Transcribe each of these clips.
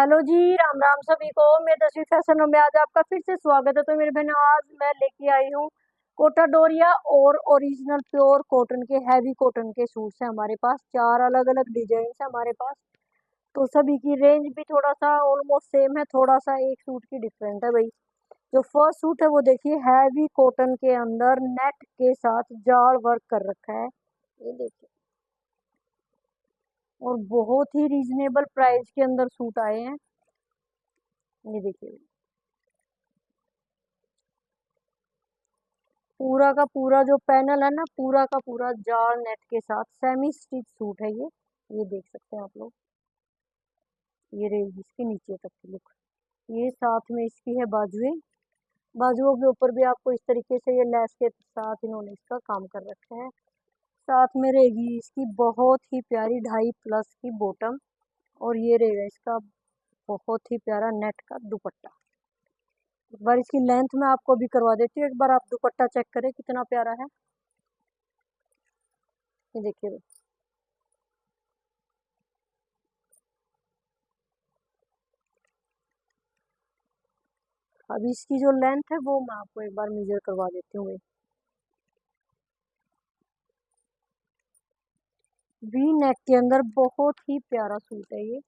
Hello जी, राम राम सभी को। मैं 10वीं फैशन में आज आपका फिर से स्वागत है। तो मेरे बहनों, आज मैं लेके आई हूँ कोटा डोरिया और ओरिजिनल प्योर कॉटन के हैवी कॉटन के सूट्स हैं हमारे पास। 4 अलग अलग डिजाइन है हमारे पास। तो सभी की रेंज भी थोड़ा सा ऑलमोस्ट सेम है, थोड़ा सा एक सूट की डिफरेंट है भाई। जो फर्स्ट सूट है वो देखिए, हैवी कॉटन के अंदर नेट के साथ जाल वर्क कर रखा है, ये देखिए। और बहुत ही रीजनेबल प्राइस के अंदर सूट आए हैं, ये देखिए। पूरा का पूरा जो पैनल है ना, पूरा का पूरा जाल नेट के साथ सेमी स्टिच सूट है ये देख सकते हैं आप लोग। ये रहेगी इसके नीचे तक की लुक। ये साथ में इसकी है बाजुएं। बाजुओं के ऊपर भी आपको इस तरीके से ये लेस के साथ इन्होंने इसका काम कर रखा है। साथ में रहेगी इसकी बहुत ही प्यारी 2.5 प्लस की बॉटम। और ये रहेगा इसका बहुत ही प्यारा नेट का दुपट्टा। एक बार इसकी लेंथ में आपको भी करवा देती हूँ, एक बार आप दुपट्टा चेक करें कितना प्यारा है, ये देखिए। अभी इसकी जो लेंथ है वो मैं आपको एक बार मेजर करवा देती हूँ। वी नेक के अंदर बहुत ही प्यारा सूट है ये।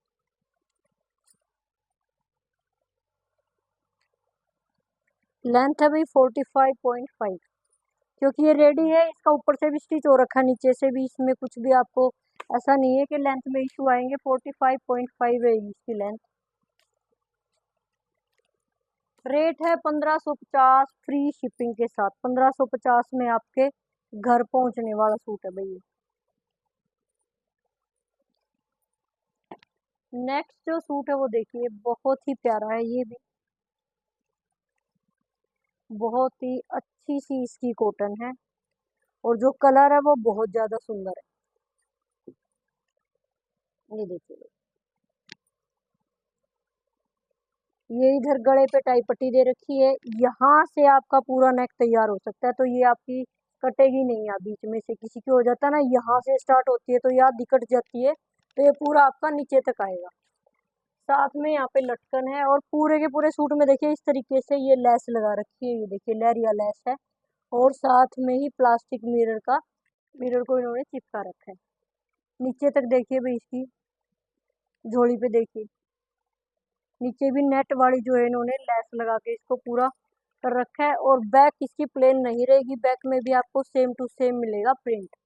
लेंथ है भाई 45.5। क्योंकि ये रेडी है, इसका ऊपर से भी स्टिच हो रखा है, नीचे से भी। इसमें कुछ भी आपको ऐसा नहीं है कि लेंथ में इशू आएंगे। 45.5 रहेगी इसकी लेंथ। रेट है 1550 फ्री शिपिंग के साथ। 1550 में आपके घर पहुंचने वाला सूट है भैया। नेक्स्ट जो सूट है वो देखिए, बहुत ही प्यारा है ये भी। बहुत ही अच्छी सी इसकी कॉटन है, और जो कलर है वो बहुत ज्यादा सुंदर है, ये देखिए। ये इधर गले पे टाई पट्टी दे रखी है, यहाँ से आपका पूरा नेक तैयार हो सकता है। तो ये आपकी कटेगी नहीं, आप बीच में से किसी की हो जाता है ना, यहाँ से स्टार्ट होती है तो यहाँ दिक्कत जाती है। तो ये पूरा आपका नीचे तक आएगा। साथ में यहाँ पे लटकन है, और पूरे के पूरे सूट में देखिए इस तरीके से ये लेस लगा रखी है, ये देखिए लेरिया लेस है। और साथ में ही प्लास्टिक मिरर को इन्होंने चिपका रखा है। नीचे तक देखिए भाई, इसकी झोली पे देखिए, नीचे भी नेट वाली जो है इन्होंने लेस लगा के इसको पूरा कर रखा है। और बैक इसकी प्लेन नहीं रहेगी, बैक में भी आपको सेम टू सेम मिलेगा प्रिंट।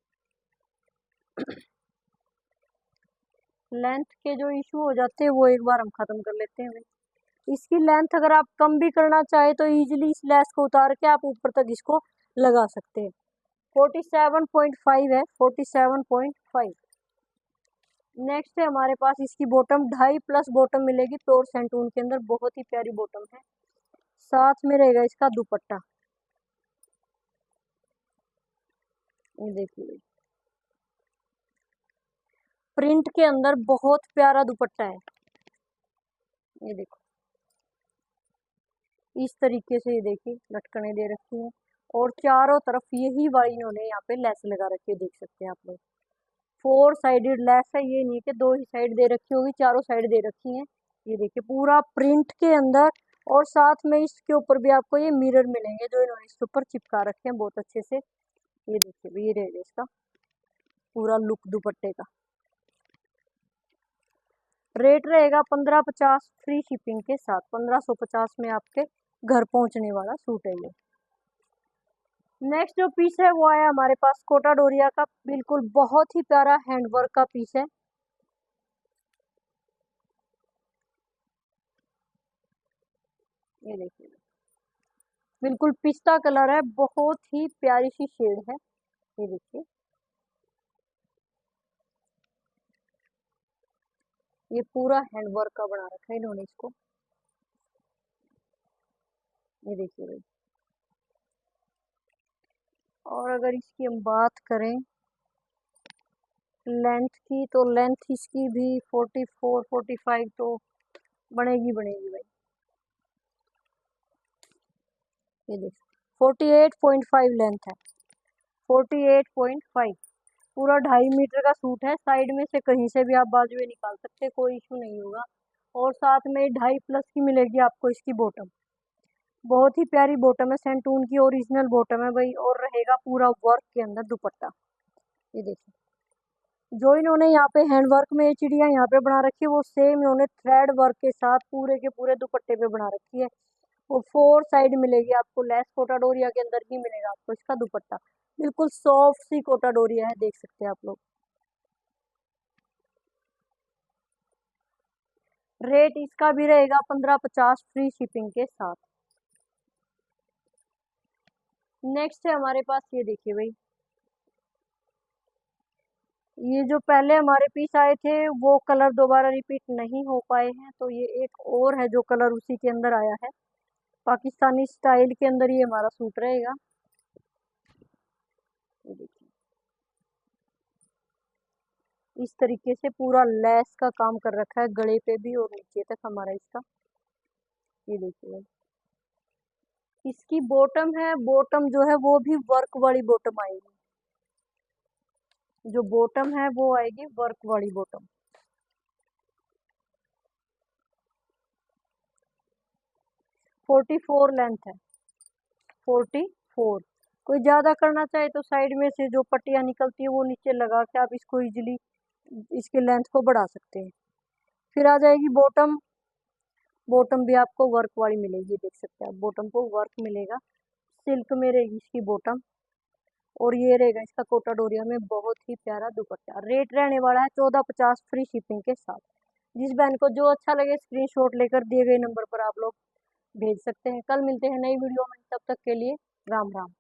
लेंथ के जो इशू हो जाते हैं वो एक बार हम खत्म कर लेते हैं भाई। इसकी लेंथ अगर आप कम भी करना चाहे तो इजीली इस लेस को उतार के आप ऊपर तक इसको लगा सकते हैं। 47.5 है, 47.5। नेक्स्ट है हमारे पास इसकी बॉटम 2.5 प्लस बॉटम मिलेगी प्योर सेंटून के अंदर। बहुत ही प्यारी बॉटम है। साथ में रहेगा इसका दुपट्टा, ये देखिए। प्रिंट के अंदर बहुत प्यारा दुपट्टा है, ये देखो। इस तरीके से ये देखिए लटकने दे रखी हैं, और चारों तरफ यही वाली इन्होंने यहाँ पे लेस लगा रखी है, देख सकते हैं आप लोग। 4 साइडेड लेस है, ये नहीं कि 2 ही साइड दे रखी होगी, चारों साइड दे रखी है, ये देखिए पूरा प्रिंट के अंदर। और साथ में इसके ऊपर भी आपको ये मिरर मिलेंगे जो इन्होंने इसके ऊपर चिपका रखे हैं बहुत अच्छे से, ये देखिए। ये रहेगा इसका पूरा लुक दुपट्टे का। रेट रहेगा 1550 फ्री शिपिंग के साथ। 1550 में आपके घर पहुंचने वाला सूट है ये। नेक्स्ट जो पीस है वो आया हमारे पास कोटा डोरिया का, बिल्कुल बहुत ही प्यारा हैंडवर्क का पीस है, ये देखिए। बिल्कुल पिस्ता कलर है, बहुत ही प्यारी सी शेड है, ये देखिए। ये पूरा हैंडवर्क का बना रखा है इन्होंने इसको, ये देखिए भाई। और अगर इसकी हम बात करें लेंथ की, तो लेंथ इसकी भी 44-45 तो बनेगी बनेगी भाई, ये देखिए। 48.5 लेंथ है, 48.5। पूरा 2.5 मीटर का सूट है। साइड में से कहीं से भी आप बाजुएं निकाल सकते हैं, कोई इशू नहीं होगा। और साथ में 2.5 प्लस की मिलेगी आपको इसकी बॉटम। बहुत ही प्यारी बॉटम है, सेंटून की ओरिजिनल बॉटम है भाई, और रहेगा पूरा वर्क के अंदर दुपट्टा। ये देखिए, जो इन्होंने यहाँ पे हैंड वर्क में चिड़िया यहाँ पे बना रखी है, वो सेम इन्होंने थ्रेड वर्क के साथ पूरे के पूरे दुपट्टे पे बना रखी है। वो 4 साइड मिलेगी आपको, लेस कोटा डोरिया के अंदर ही मिलेगा आपको इसका दुपट्टा। बिल्कुल सॉफ्ट सी कोटा डोरिया है, देख सकते हैं आप लोग। रेट इसका भी रहेगा 1550 फ्री शिपिंग के साथ। नेक्स्ट है हमारे पास, ये देखिए भाई, ये जो पहले हमारे पीस आए थे वो कलर दोबारा रिपीट नहीं हो पाए हैं, तो ये एक और है जो कलर उसी के अंदर आया है। पाकिस्तानी स्टाइल के अंदर ये हमारा सूट रहेगा। ये देखिए, इस तरीके से पूरा लेस का काम कर रखा है गले पे भी और नीचे तक हमारा इसका। ये देखिए, इसकी बॉटम है, बॉटम जो है वो भी वर्क वाली बॉटम आएगी। जो बॉटम है वो आएगी वर्क वाली बॉटम। 44 लेंथ है, 44। कोई ज्यादा करना चाहे तो साइड में से जो पट्टियां निकलती है वो नीचे लगा के आप इसको इजीली इसके लेंथ को बढ़ा सकते हैं। फिर आ जाएगी बॉटम। बॉटम भी आपको वर्क वाली मिलेगी, देख सकते हैं आप, बॉटम को वर्क मिलेगा, सिल्क में रहेगी इसकी बॉटम। और ये रहेगा इसका कोटा डोरिया में बहुत ही प्यारा दुपट्टा। रेट रहने वाला है 1450 फ्री शिपिंग के साथ। जिस बहन को जो अच्छा लगे स्क्रीनशॉट लेकर दिए गए नंबर पर आप लोग भेज सकते हैं। कल मिलते हैं नई वीडियो में, तब तक के लिए राम राम।